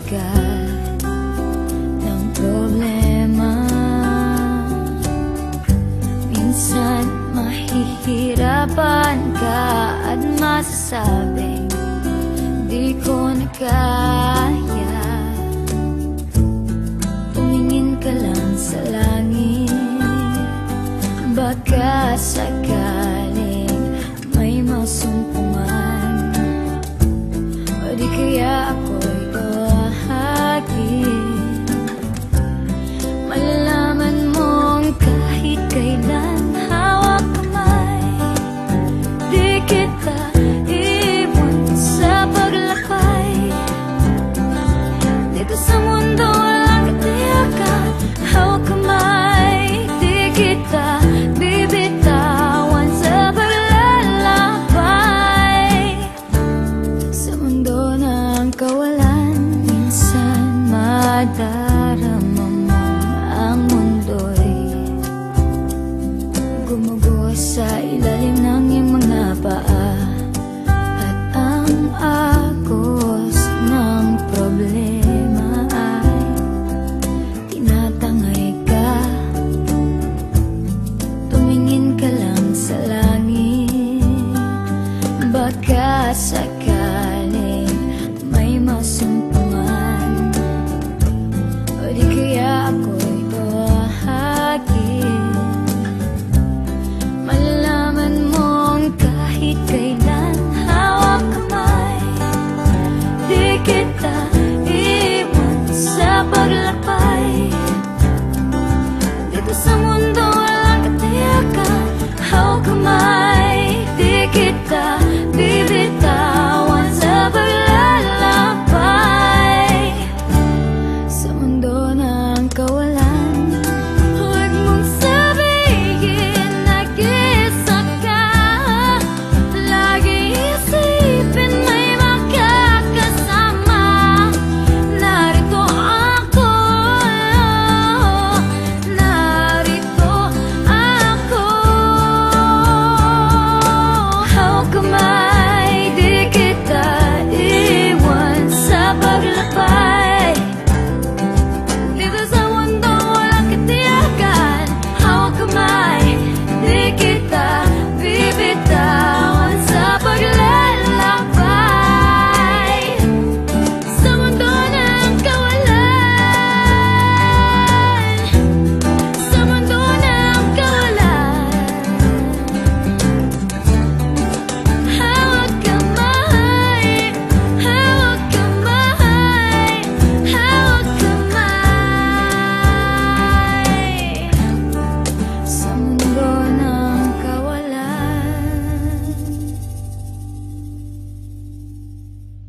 agad ng problema. Minsan mahihirapan ka at masasabing di ko na kaya. Tumingin ka lang sa langit, baka sakaling may masumpungan, o di kaya ako'y tuwahagin. Malalaman mong kahit kailan hawak kamay, di kita iwan sa paglakbay. Dito sa mundo walang katiyakan, hawak kamay, di kita bibitawan sa paglalakbay. Sa mundo ng kawalan, minsan madali